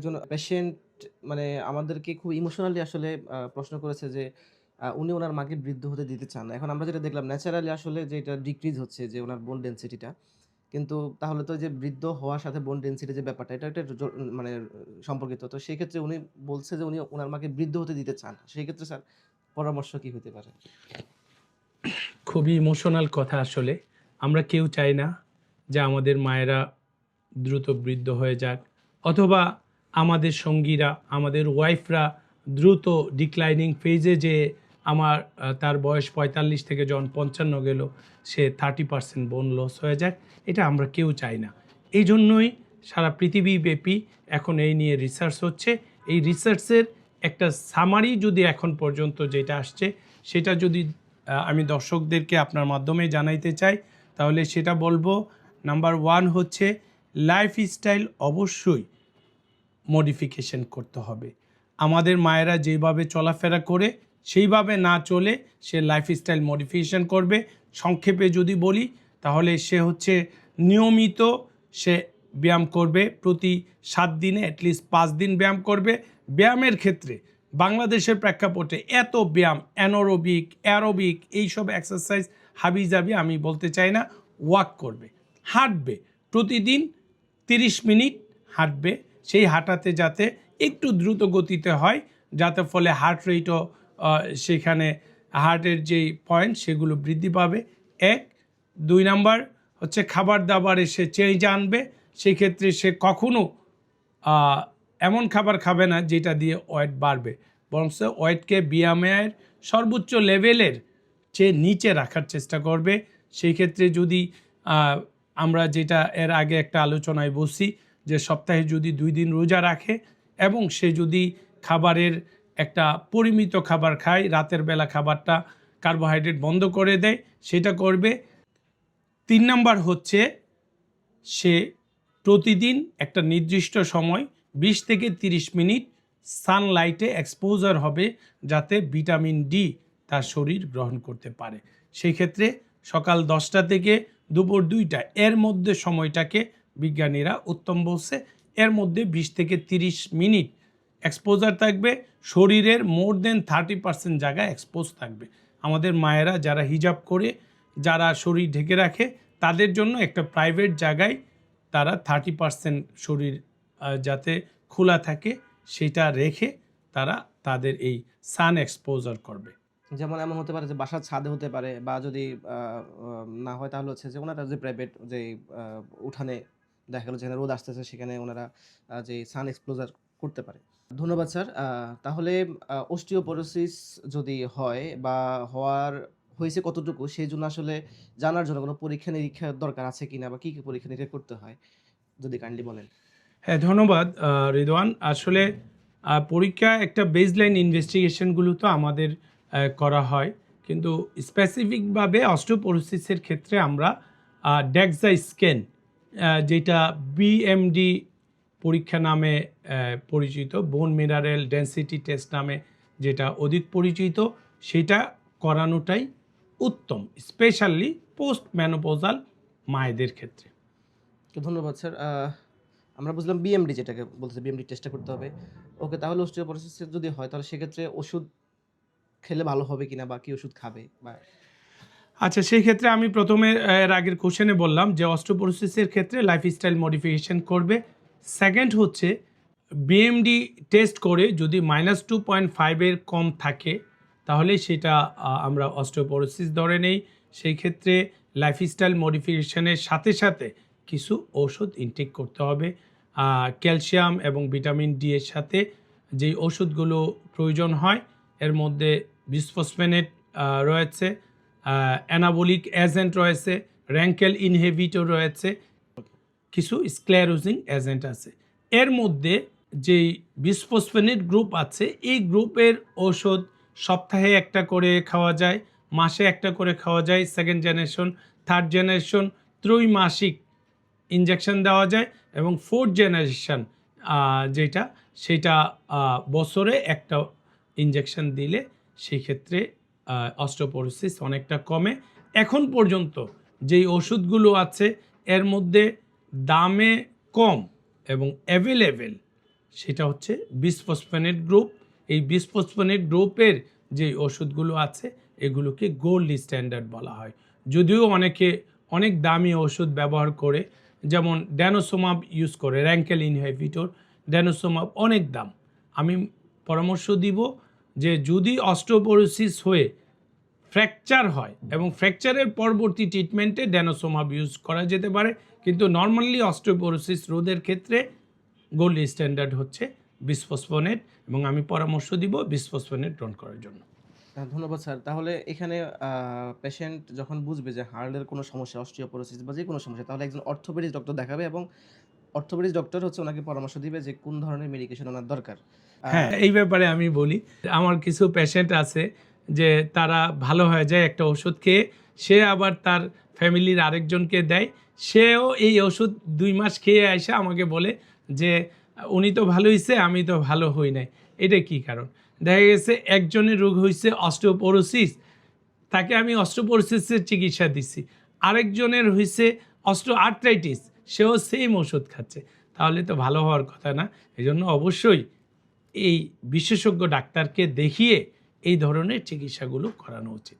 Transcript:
একজন পেশেন্ট মানে আমাদেরকে খুব ইমোশনালি আসলে প্রশ্ন করেছে যে উনি উনার মাকে বৃদ্ধ হতে দিতে চান না। এখন আমরা যেটা দেখলাম ন্যাচারালি আসলে যে এটা ডিক্রিজ হচ্ছে যে উনার বোন ডেনসিটিটা। কিন্তু তাহলে তো যে বৃদ্ধ হওয়ার সাথে বোন ডেনসিটি যে ব্যাপারটা এটা একটা মানে সম্পর্কিত। তো সেক্ষেত্রে উনি বলছে যে উনি উনার মাকে বৃদ্ধ হতে দিতে চান। সেক্ষেত্রে স্যার পরামর্শ কি হতে পারে? খুবই ইমোশনাল কথা আসলে। আমরা কেউ চাই না যে আমাদের মায়েরা দ্রুত বৃদ্ধ হয়ে যাক, অথবা আমাদের সঙ্গীরা, আমাদের ওয়াইফরা দ্রুত ডিক্লাইনিং ফেজে যে তার বয়স ৪৫ থেকে যখন ৫৫ গেল সে 30% বোন লস হয়ে যাক, এটা আমরা কেউ চাই না। এই জন্যই সারা পৃথিবীব্যাপী এখন এই নিয়ে রিসার্চ হচ্ছে। এই রিসার্চের একটা সামারি যদি এখন পর্যন্ত যেটা আসছে সেটা যদি আমি দর্শকদেরকে আপনার মাধ্যমে জানাইতে চাই, তাহলে সেটা বলবো, নাম্বার 1 হচ্ছে লাইফস্টাইল অবশ্যই মডিফিকেশন করতে হবে। আমাদের মায়েরা যেভাবে চলাফেরা করে সেইভাবে না চলে সে লাইফস্টাইল মডিফিকেশন করবে। সংক্ষেপে যদি বলি তাহলে সে হচ্ছে নিয়মিত সে ব্যায়াম করবে, প্রতি 7 দিনে অ্যাটলিস্ট 5 দিন ব্যায়াম করবে। ব্যায়ামের ক্ষেত্রে বাংলাদেশের প্রেক্ষাপটে এত ব্যায়াম, অ্যানোরোবিক, অ্যারোবিক এইসব এক্সারসাইজ হাবিজাবি আমি বলতে চাই না। ওয়াক করবে, হাঁটবে, প্রতিদিন 30 মিনিট হাঁটবে। সেই হাঁটাতে যাতে একটু দ্রুত গতিতে হয়, যাতে ফলে হার্ট রেটও সেখানে হার্টের যেই পয়েন্ট সেগুলো বৃদ্ধি পাবে। 1 2 নাম্বার হচ্ছে খাবার দাবারে সে চেঞ্জ আনবে। সেই ক্ষেত্রে সে কখনো এমন খাবার খাবে না যেটা দিয়ে ওয়েট বাড়বে, বরং ওয়েটকে ব্যায়ামের সর্বোচ্চ লেভেলের চেয়ে নিচে রাখার চেষ্টা করবে। সেই ক্ষেত্রে যদি আমরা যেটা এর আগে একটা আলোচনায় বসি যে সপ্তাহে যদি 2 দিন রোজা রাখে এবং সে যদি খাবারের একটা পরিমিত খাবার খায়, রাতের বেলা খাবারটা কার্বোহাইড্রেট বন্ধ করে দেয়, সেটা করবে। 3 নাম্বার হচ্ছে সে প্রতিদিন একটা নির্দিষ্ট সময় 20 থেকে 30 মিনিট সানলাইটে এক্সপোজার হবে, যাতে ভিটামিন ডি তার শরীর গ্রহণ করতে পারে। সেই ক্ষেত্রে সকাল 10টা থেকে দুপুর 2টা এর মধ্যে সময়টাকে বিজ্ঞানীরা উত্তম বলছে। এর মধ্যে 20 থেকে 30 মিনিট এক্সপোজার থাকবে, শরীরের মোর দেন 30% জায়গায় এক্সপোজ থাকবে। আমাদের মায়েরা যারা হিজাব করে, যারা শরীর ঢেকে রাখে, তাদের জন্য একটা প্রাইভেট জায়গায় তারা 30% শরীর যাতে খোলা থাকে সেটা রেখে তারা তাদের এই সান এক্সপোজার করবে। যেমন এমন হতে পারে যে বাসার ছাদে হতে পারে বা যদি আ আ না হয় তাহলে হচ্ছে যে উনারা যে প্রাইভেট যেই আ উঠানে দেখা গেল যেখানে রোদ আসতেছে সেখানে উনারা যে সান এক্সপোজার করতে পারে। ধন্যবাদ স্যার। তাহলে অস্টিওপোরোসিস যদি হয় বা হইছে কতটুকু সেজন্য আসলে জানার জন্য কোনো পরীক্ষা-নিরীক্ষার দরকার আছে কিনা বা কি পরীক্ষা-নিরীক্ষা করতে হয়? যদি কাইন্ডলি বলেন। হ্যাঁ, ধন্যবাদ রিদওয়ান। আসলে পরীক্ষা একটা বেসলাইন ইনভেস্টিগেশনগুলো তো আমাদের করা হয়, কিন্তু স্পেসিফিকভাবে অস্টিওপোরোসিসের ক্ষেত্রে আমরা ডেক্সা স্ক্যান, যেটা বিএমডি পরীক্ষা নামে পরিচিত, বোন মিনারেল ডেনসিটি টেস্ট নামে যেটা অধিক পরিচিত, সেটা করানোটাই উত্তম, স্পেশালি পোস্ট ম্যানোপজাল মায়েদের ক্ষেত্রে। তো ধন্যবাদ স্যার। আমরা বুঝলাম বিএমডি যেটাকে বলতেছে বিএমডি টেস্টটা করতে হবে। ওকে তাহলে অস্টিওপোরোসিস যদি হয় তাহলে সেক্ষেত্রে ওষুধ খেলে ভালো হবে কিনা বা কি ওষুধ খাবে? বা আচ্ছা, সেই ক্ষেত্রে আমি প্রথমে এর আগের কোশ্চেনে বললাম যে অস্টিওপোরোসিসের ক্ষেত্রে লাইফস্টাইল মডিফিকেশন করবে। সেকেন্ড হচ্ছে বিএমডি টেস্ট করে যদি -2.5 এর কম থাকে তাহলে সেটা আমরা অস্টিওপোরোসিস ধরে নেই। সেই ক্ষেত্রে লাইফস্টাইল মডিফিকেশনের সাথে সাথে কিছু ওষুধ ইনটেক করতে হবে। ক্যালসিয়াম এবং ভিটামিন ডি এর সাথে যেই ওষুধগুলো প্রয়োজন হয় এর মধ্যে বিসফোসফেনেট রয়েছে, অ্যানাবলিক এজেন্ট রয়েছে, র্যাঙ্কেল ইনহিবিটর রয়েছে, কিছু স্ক্লেরোজিং এজেন্ট আছে। এর মধ্যে যেই বিসফোসফেনেট গ্রুপ আছে এই গ্রুপের ঔষধ সপ্তাহে একটা করে খাওয়া যায়, মাসে একটা করে খাওয়া যায়। সেকেন্ড জেনারেশন, থার্ড জেনারেশন ত্রৈমাসিক ইনজেকশন দেওয়া যায়, এবং ফোর্থ জেনারেশন যেটা সেটা বছরে একটা ইনজেকশন দিলে সেই ক্ষেত্রে অস্টিওপোরোসিস অনেকটা কমে। এখন পর্যন্ত যেই ওষুধগুলো আছে এর মধ্যে দামে কম এবং অ্যাভেলেবেল সেটা হচ্ছে বিসফসফেনেট গ্রুপ। এই বিসফসফেনেট গ্রুপের যে ওষুধগুলো আছে এগুলোকে গোল্ড স্ট্যান্ডার্ড বলা হয়। যদিও অনেকে অনেক দামি ওষুধ ব্যবহার করে, যেমন ড্যানোসোমাব ইউজ করে, র্যাঙ্কেল ইনহিবিটর, ড্যানোসোমাব অনেক দাম। আমি পরামর্শ দিব যে যদি অস্টিওপোরোসিস হয়ে ফ্র্যাকচার হয় এবং ফ্র্যাকচারের পরবর্তী ট্রিটমেন্টে ড্যানোসোমাব ইউজ করা যেতে পারে, কিন্তু নর্মালি অস্টিওপোরোসিস রোধের ক্ষেত্রে গোল্ড স্ট্যান্ডার্ড হচ্ছে বিসফসফোনেট, এবং আমি পরামর্শ দিব বিসফসফোনেট গ্রহণ করার জন্য। ধন্যবাদ স্যার। তাহলে এখানে পেশেন্ট যখন বুঝবে যে হার্টের কোনো সমস্যা, অস্টিওপোরোসিস বা যে কোনো সমস্যা, তাহলে একজন অর্থোপেডিক্স ডক্টর দেখাবে এবং অর্থোপেডিক্স ডক্টর হচ্ছে ওনাকে পরামর্শ দিবে যে কোন ধরনের মেডিকেশন ওনার দরকার। হ্যাঁ, এই ব্যাপারে আমি বলি, আমার কিছু পেশেন্ট আছে যে তারা ভালো হয়ে যায় একটা ওষুধ খেয়ে, সে আবার তার ফ্যামিলির আরেকজনকে দেয়, সেও এই ওষুধ 2 মাস খেয়ে এসে আমাকে বলে যে উনি তো ভালো হয়েছে, আমি তো ভালো হই নাই। এটা কি কারণ? দেখা গেছে একজনের রোগ হয়েছে অস্টিওপোরোসিস, তাকে আমি অস্টিওপোরোসিসের চিকিৎসা দিচ্ছি, আরেকজনের হয়েছে অস্টিওআর্থ্রাইটিস, সেও সেম ওষুধ খাচ্ছে, তাহলে তো ভালো হওয়ার কথা না। এই জন্য অবশ্যই এই বিশেষজ্ঞ ডাক্তারকে দেখিয়ে এই ধরনের চিকিৎসাগুলো করানো উচিত।